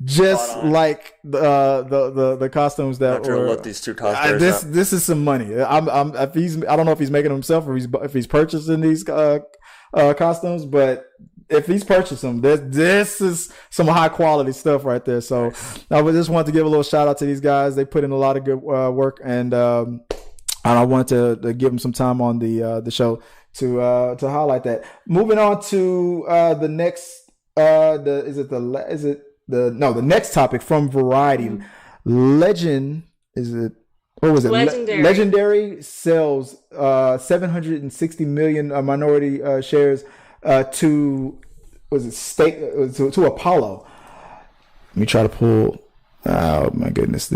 just like the costumes that were. Look these two costumes. This is some money. I don't know if he's making them himself or if he's purchasing these costumes, but if he's purchased them, this is some high quality stuff right there. So I just wanted to give a little shout out to these guys. They put in a lot of good work, and I wanted to give them some time on the show to highlight that. Moving on to the next the next topic from Variety. Legendary sells 760 million minority shares to Apollo. Let me try to pull. Oh my goodness!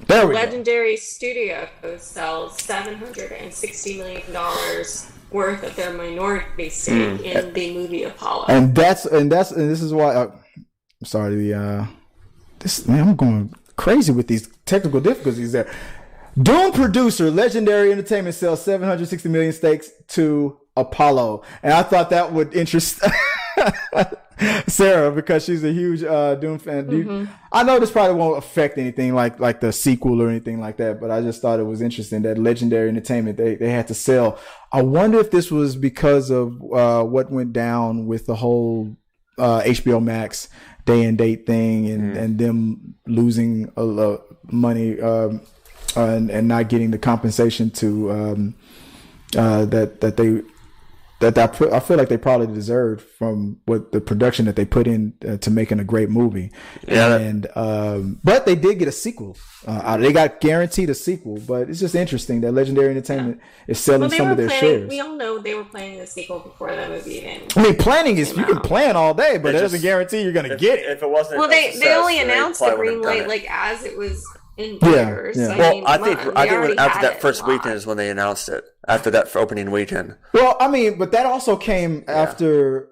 Legendary Studios sells $760 million worth of their minority stake in the movie Apollo. And this is why. I'm sorry. I'm going crazy with these technical difficulties there. Doom producer Legendary Entertainment sells 760 million stakes to Apollo, and I thought that would interest Sarah because she's a huge Doom fan. I know this probably won't affect anything like the sequel or anything like that, but I just thought it was interesting that Legendary Entertainment they had to sell. I wonder if this was because of what went down with the whole HBO Max day and date thing and them losing money and not getting the compensation to I feel like they probably deserved from what the production that they put in to making a great movie. But they did get a sequel. They got guaranteed a sequel, but it's just interesting that Legendary Entertainment is selling some of their shares. We all know they were planning the sequel before that movie even. I mean, planning is you can plan all day, but it doesn't guarantee you're going to get it. If it wasn't, they only announced the green light like as it was. Yeah. I think after that first weekend is when they announced it. After that opening weekend. Well, I mean, but that also came after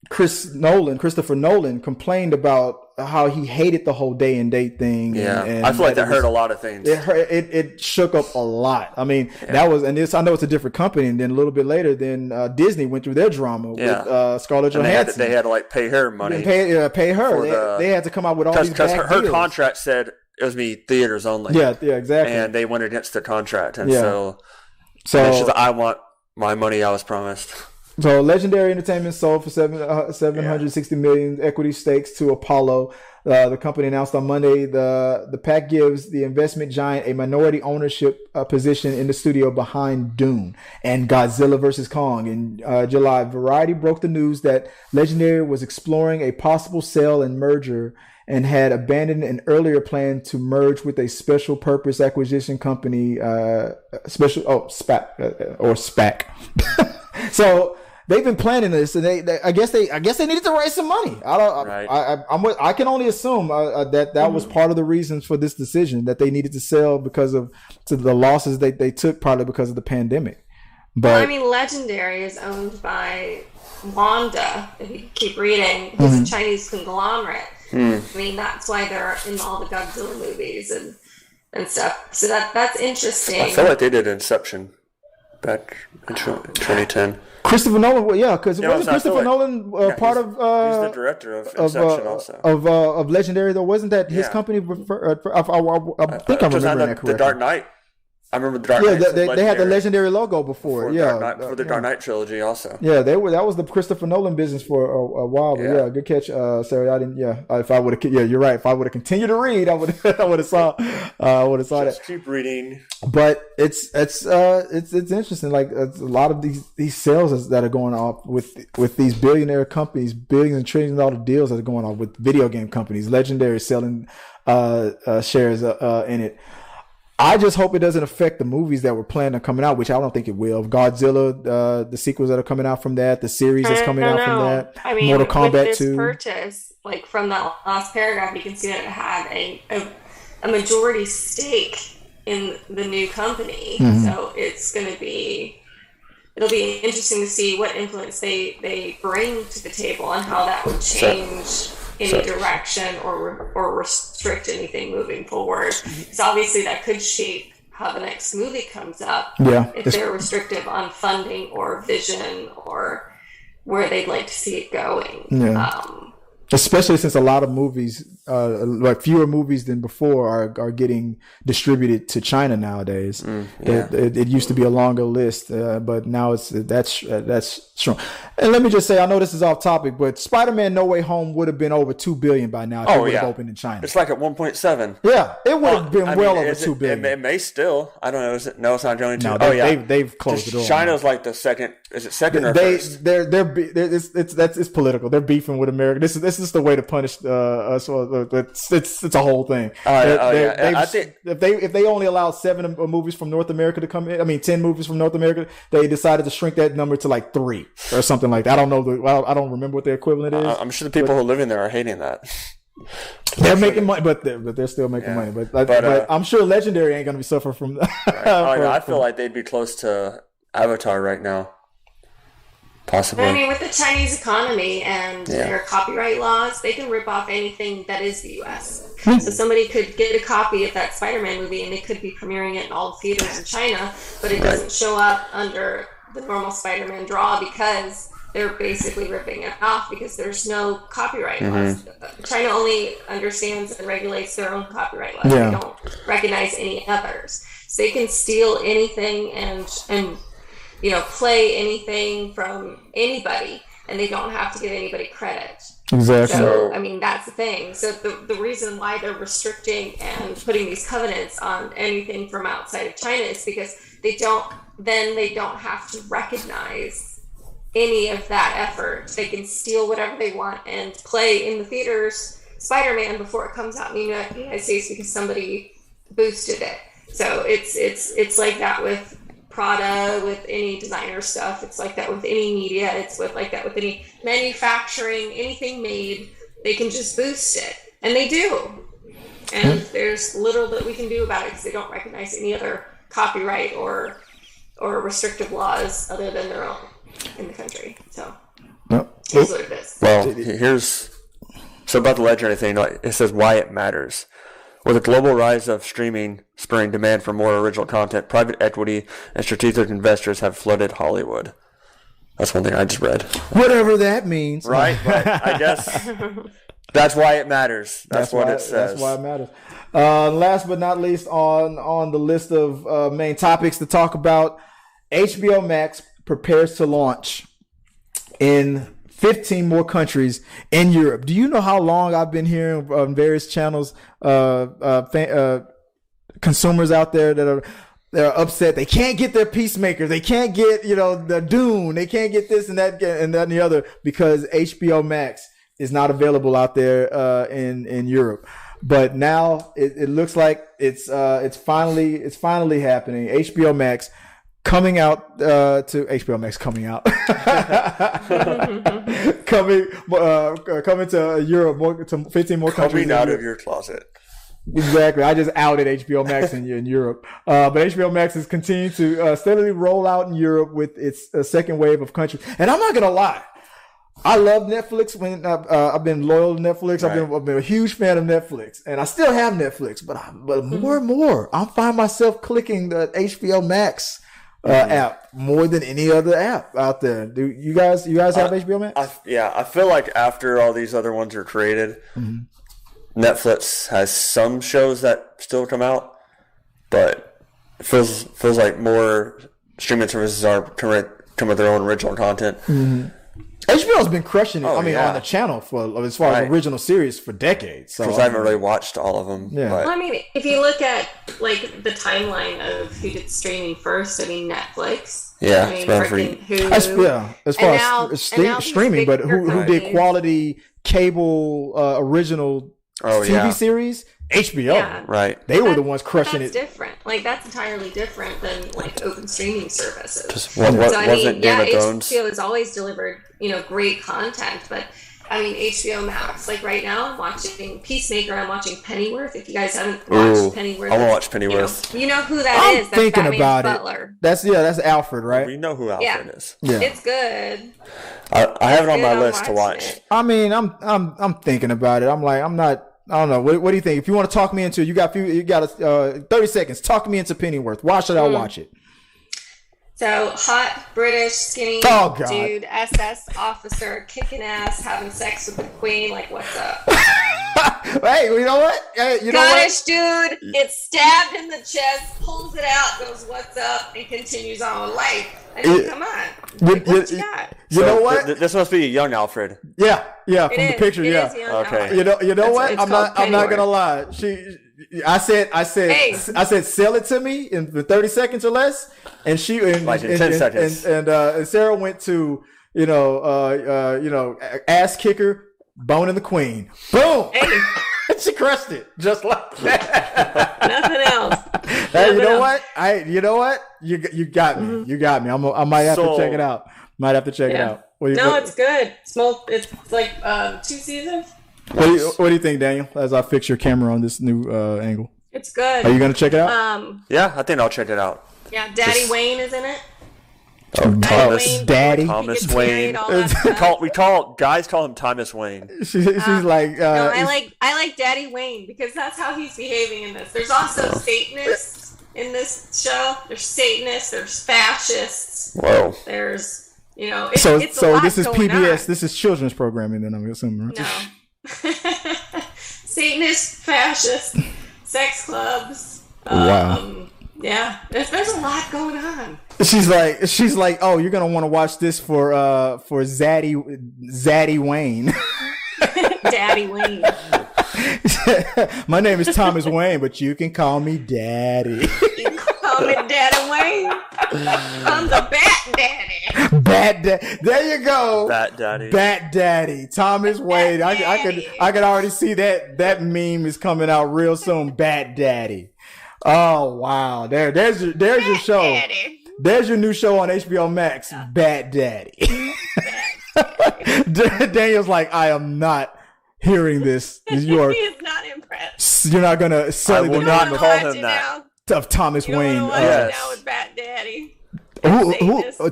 Christopher Nolan complained about how he hated the whole day and date thing. Yeah, and I feel like that hurt a lot of things. It shook up a lot. I mean, that was, and this, I know it's a different company. And then a little bit later, then Disney went through their drama with Scarlett Johansson. They had to like pay her money. Pay her. They had to come out with all these because her deals. contract said it was be theaters only. Yeah, exactly. And they went against the contract, and so she's like, I want my money I was promised. So Legendary Entertainment sold for $760 million equity stakes to Apollo. The company announced on Monday the pact gives the investment giant a minority ownership position in the studio behind Dune and Godzilla vs. Kong. In July, Variety broke the news that Legendary was exploring a possible sale and merger and had abandoned an earlier plan to merge with a special purpose acquisition company, SPAC. So they've been planning this, and I guess they needed to raise some money. I can only assume that was part of the reasons for this decision, that they needed to sell because of the losses they took, partly because of the pandemic. But well, I mean, Legendary is owned by Wanda. If you keep reading, it's a Chinese conglomerate. I mean, that's why they're in all the Godzilla movies and stuff. So that's interesting. I feel like they did Inception back in 2010. Christopher Nolan, because wasn't Christopher Nolan part of? He's the director of Inception, also of Legendary. Though, wasn't that his company? I think I'm remembering that correctly. The Dark Knight. I remember the Dark Knight. Yeah, they had the Legendary logo before. For the Dark Knight trilogy, also. Yeah, that was the Christopher Nolan business for a while. But good catch, Sarah. I didn't. If I would have, you're right. If I would have continued to read, I would have saw that. Keep reading. But it's interesting. Like a lot of these sales that are going off with these billionaire companies, billions and trillions of dollar deals that are going on with video game companies. Legendary selling shares in it. I just hope it doesn't affect the movies that were planned on coming out, which I don't think it will. Godzilla, the sequels that are coming out from that, the series that's coming out from that, I mean, Mortal Kombat with this 2. Purchase, like from that last paragraph, you can see that it had a majority stake in the new company. So it'll be interesting to see what influence they bring to the teable and how that would change any direction or restrict anything moving forward. So obviously that could shape how the next movie comes up. If they're restrictive on funding or vision or where they'd like to see it going. Especially since a lot of movies, like fewer movies than before, are getting distributed to China nowadays. It used to be a longer list, but now that's strong. And let me just say, I know this is off topic, but Spider-Man: No Way Home would have been over $2 billion by now if it would have opened in China. It's like at 1.7. Yeah, it would have been over $2 billion. It may still. I don't know. Is it? No, it's not only 2. No, they've closed it all. China's like the second. Is it second or first? It's political. They're beefing with America. This is the way to punish us. It's a whole thing. I think if they only allowed 7 movies from North America to come in, 10 movies from North America, they decided to shrink that number to like 3 or something like that. I don't know. I don't remember what the equivalent is. I'm sure the people who live in there are hating that. They're making money, but they're still making money. But I'm sure Legendary ain't gonna be suffering from that. I feel like they'd be close to Avatar right now. Possibly. I mean, with the Chinese economy and their copyright laws, they can rip off anything that is the U.S. So somebody could get a copy of that Spider-Man movie and they could be premiering it in all the theaters in China, but it doesn't show up under the normal Spider-Man draw because they're basically ripping it off because there's no copyright laws. China only understands and regulates their own copyright laws. They don't recognize any others. So they can steal anything and play anything from anybody, and they don't have to give anybody credit. Exactly. So, I mean, that's the thing. So the reason why they're restricting and putting these covenants on anything from outside of China is because they don't have to recognize any of that effort. They can steal whatever they want and play in the theaters Spider-Man before it comes out in the United States because somebody boosted it. So it's like that with Prada, with any designer stuff. It's like that with any media. It's like that with any manufacturing, anything made, they can just boost it. And they do. And there's little that we can do about it because they don't recognize any other copyright or restrictive laws other than their own in the country. So Here's what it is. Well, here's so about the legendary thing. Like, it says why it matters. With the global rise of streaming spurring demand for more original content, private equity and strategic investors have flooded Hollywood. That's one thing I just read. Whatever that means. Right, but I guess that's why it matters. That's what it says. That's why it matters. Last but not least on the list of main topics to talk about, HBO Max prepares to launch in 15 more countries in Europe. Do you know how long I've been hearing on various channels, consumers out there they're upset. They can't get their Peacemaker. They can't get, the Dune. They can't get this and that and the other because HBO Max is not available out there in Europe. But now it looks like it's finally happening. HBO Max coming out to HBO Max coming out coming to Europe, to 15 more countries. Coming out of your closet. Exactly. I just outed HBO Max in Europe. But HBO Max is continuing to steadily roll out in Europe with its second wave of countries. And I'm not going to lie. I love Netflix. When I've been loyal to Netflix. Right. I've been a huge fan of Netflix. And I still have Netflix. But more and more, I find myself clicking the HBO Max app more than any other app out there. Do you guys have HBO Max? I feel like after all these other ones are created, Netflix has some shows that still come out, but it feels like more streaming services are come with their own original content. HBO's been crushing it. On the channel for as far as original series for decades. Because I haven't really watched all of them. Yeah. Well, I mean, if you look at like the timeline of who did streaming first, Netflix. Yeah, I mean, Hulu. As far as streaming, but who did quality cable original TV series? HBO. Yeah. Right. They were the ones crushing it. That's different. Like, that's entirely different than like open streaming services. Just wasn't Game of Thrones. HBO has always delivered, great content, but I mean, HBO Max. Like right now, I'm watching Peacemaker. I'm watching Pennyworth. If you guys haven't watched Pennyworth, I want to watch Pennyworth. You know who that is? That's thinking Batman's about butler. That's Alfred, right? We know who Alfred is. Yeah, it's good. I have it on my list to watch. I mean, I'm thinking about it. I don't know. What do you think? If you want to talk me into it, you got 30 seconds. Talk me into Pennyworth. Why should I watch it? So, hot, British, skinny dude, SS officer, kicking ass, having sex with the queen. Like, what's up? Hey, you know what? Scottish dude gets stabbed in the chest, pulls it out, goes, what's up, and continues on with life. I mean, come on. What you got? You know what? This must be a young Alfred. Yeah, from the picture, yeah. Okay. You know what? I'm not gonna lie. I said, sell it to me in 30 seconds or less, and she in 10 seconds. And Sarah went to ass kicker, boning the queen. Boom. Hey. She crushed it just like that. Nothing else. Hey, you know what? You got me. You got me. I might have to check it out. It out. It's good. It's like 2 seasons. What do you think, Daniel? As I fix your camera on this new angle, it's good. Are you gonna check it out? Yeah, I think I'll check it out. Yeah, Daddy Wayne is in it. Thomas Wayne. Guys call him Thomas Wayne. She's like. No, I like Daddy Wayne because that's how he's behaving in this. There's also Satanists in this show. There's Satanists. There's fascists. Whoa. There's it's so this is PBS. This is children's programming. Then I'm assuming. Right? No. Satanist, fascist, sex clubs. Wow. Yeah, there's a lot going on. She's like, oh, you're gonna want to watch this for Zaddy Wayne. Daddy Wayne. My name is Thomas Wayne, but you can call me Daddy. You can call me Daddy Wayne. I'm the Bat Daddy. There you go. Bat Daddy. Bat Daddy. Thomas Wayne. I could already see that meme is coming out real soon. Bat Daddy. Oh wow. There's your show. Daddy. There's your new show on HBO Max. Bat Daddy. Daniel's like, I am not hearing this. He is not impressed. You're not gonna sell I will not call him that. Of Thomas Wayne. Now with Bat Daddy.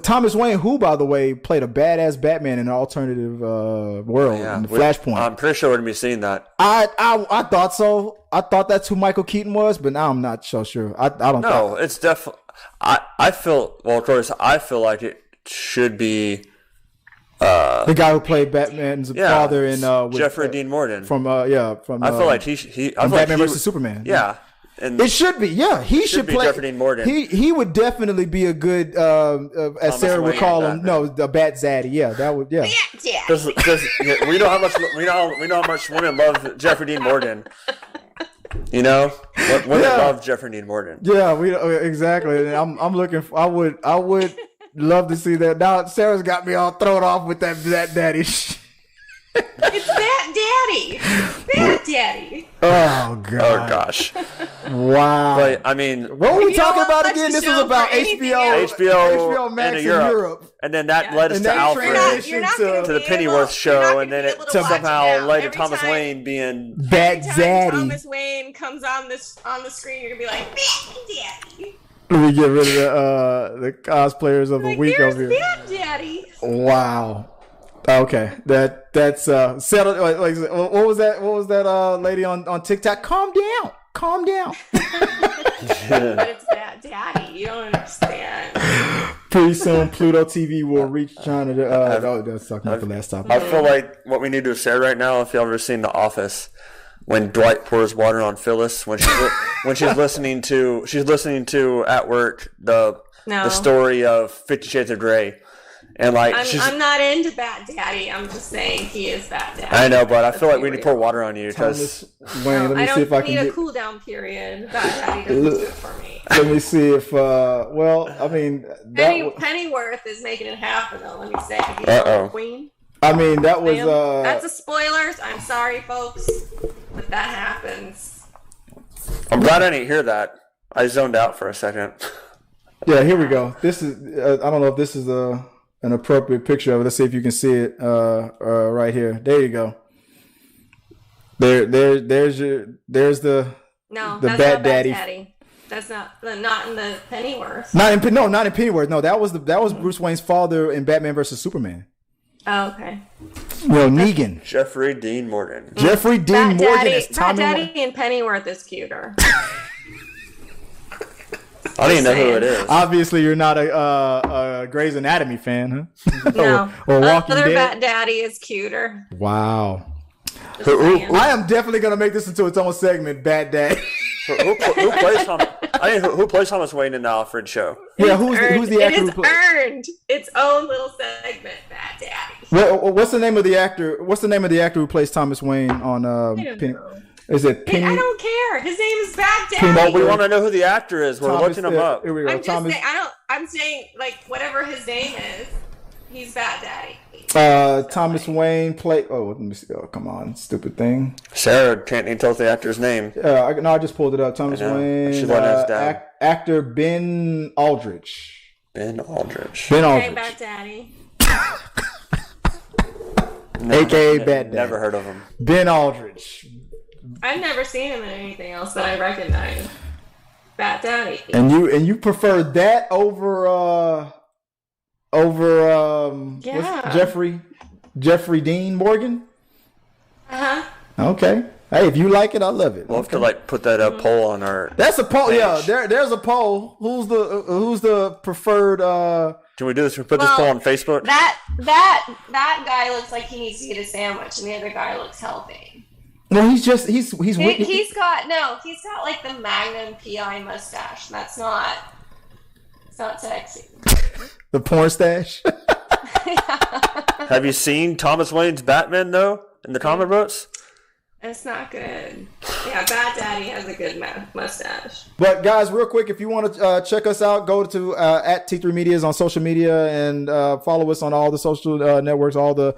Thomas Wayne, who by the way played a badass Batman in an alternative world in the Flashpoint. I'm pretty sure we're gonna be seeing that. I thought so. I thought that's who Michael Keaton was, but now I'm not so sure. I don't know. No, it's definitely. I feel I feel like it should be the guy who played Batman's father in Jeffrey Dean Morgan from I feel like he Batman vs Superman. Yeah. And it should be, he should play Jeffrey Dean Morgan. He would definitely be a good, as Sarah would call him, the Bat Zaddy. Yeah, that would, yeah. Because we know how much women love Jeffrey Dean Morgan. You know, women love Jeffrey Dean Morgan. Yeah, exactly. And I'm looking. I would love to see that. Now Sarah's got me all thrown off with that daddy. It's Bat Daddy. Oh god. Oh gosh. Wow. But I mean, what were we talking about again? This was about HBO Max in Europe. And then that led us to Alfred, to the Pennyworth show, and then it somehow led to Thomas Wayne being Bat Zaddy. Thomas Wayne comes on the screen, you're gonna be like, Bat Daddy. Let me get rid of the cosplayers of the week over here. Bat Daddy. Wow. Okay, that's settled. Like, what was that lady on TikTok? Calm down. But it's Bat Daddy. You don't understand. Pretty soon, Pluto TV will reach China. That's talking about the last topic. I feel like what we need to say right now, if y'all ever seen The Office, when Dwight pours water on Phyllis when she's listening to at work the story of 50 Shades of Grey. And like I'm not into Bat Daddy. I'm just saying he is Bat Daddy. I know, but I feel like we need to pour water on you because Wayne. Let me see if I can need a cool down period. Bat Daddy doesn't do it for me. Let me see if Pennyworth is making it happen though. Let me say, Queen. I mean that was that's a spoilers. I'm sorry, folks, but that happens. I'm glad I didn't hear that. I zoned out for a second. Yeah, here we go. This is I don't know if this is an appropriate picture of it. Let's see if you can see it right here. There you go. There's the Bat Daddy. That's not in the Pennyworth. Not in Pennyworth. No, that was Bruce Wayne's father in Batman vs Superman. Oh, okay. Well, Negan. Jeffrey Dean Morgan. Jeffrey Dean Morgan is Tommy. Bat Daddy and Pennyworth is cuter. I don't even know who it is. Obviously, you're not a Grey's Anatomy fan, huh? No. or Walking Dead. Bat Daddy is cuter. Wow. I am definitely gonna make this into its own segment. Bat Daddy. Who plays Thomas Wayne in the Alfred show? Yeah, who's the actor? It has earned its own little segment. Bat Daddy. What's the name of the actor? What's the name of the actor who plays Thomas Wayne on Penny? Is it Penny? I don't care. His name is Bat Daddy. Well, we want to know who the actor is. We're looking him up. Here we go. I'm saying like whatever his name is, he's Bat Daddy. Thomas Wayne played. Oh, let me see. Oh, come on, stupid thing. Sarah can't even tell us the actor's name. I just pulled it up. Thomas Wayne. Actor Ben Aldrich. Ben Aldrich. Okay, Bat Daddy. AKA Bat Daddy. Never heard of him. Ben Aldrich. I've never seen him in anything else that I recognize. Bat Daddy. And you prefer that over Jeffrey Dean Morgan? Uh-huh. Okay. Hey, if you like it, I love it. We'll have to put that poll on our. That's a poll. Page. Yeah, there's a poll. Who's the preferred? Can we do this? Can we put this poll on Facebook? That guy looks like he needs to get a sandwich, and the other guy looks healthy. No, he's got like the Magnum PI mustache. It's not sexy. The porn stash. Have you seen Thomas Wayne's Batman though in the comic books? It's not good. Yeah, Bat Daddy has a good mustache. But guys, real quick, if you want to check us out, go to at T3 Medias on social media and follow us on all the social networks, all the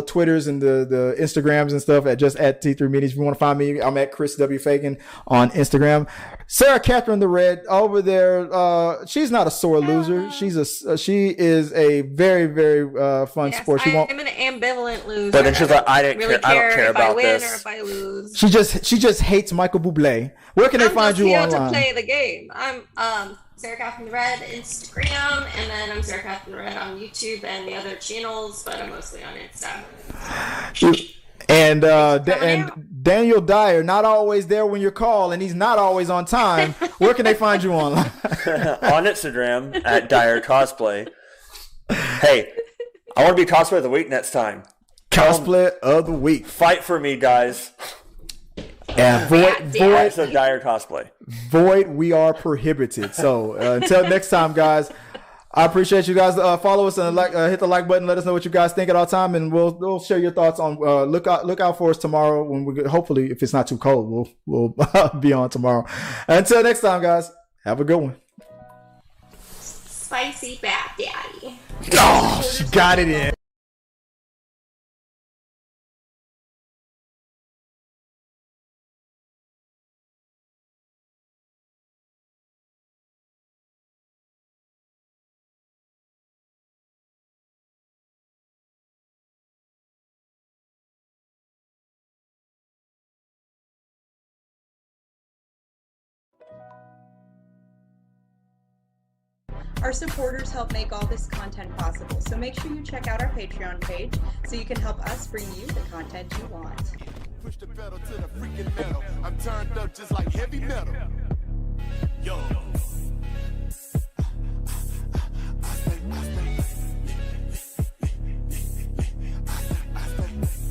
Twitters and the Instagrams and stuff at T3 Medias. If you want to find me, I'm at Chris W. Fagan on Instagram. Sarah Catherine the Red over there. She's not a sore loser. She is a very, very fun sport. I'm an ambivalent loser. But then she's like, I don't care about this. Or if I lose. She just hates Michael Bublé. Where can they find you online? I'm just here to play the game. I'm Sarah Catherine Red Instagram, and then I'm Sarah Catherine Red on YouTube and the other channels, but I'm mostly on Insta. And Daniel Dyer, not always there when you call, and he's not always on time. Where can they find you online? On Instagram at Dyer Cosplay. Hey, I want to be cosplay of the week next time. Cosplay of the week. Fight for me, guys. Yeah, Void. So Dyer Cosplay. Void, we are prohibited. So until next time, guys. I appreciate you guys. Follow us and hit the like button. Let us know what you guys think at all time, and we'll share your thoughts on. Look out for us tomorrow when we hopefully, if it's not too cold, we'll be on tomorrow. Until next time, guys. Have a good one. Spicy Bat Daddy. Oh, she got it in. Our supporters help make all this content possible, so make sure you check out our Patreon page so you can help us bring you the content you want. Push the pedal to the freaking metal. I'm turned up just like heavy metal. Yo.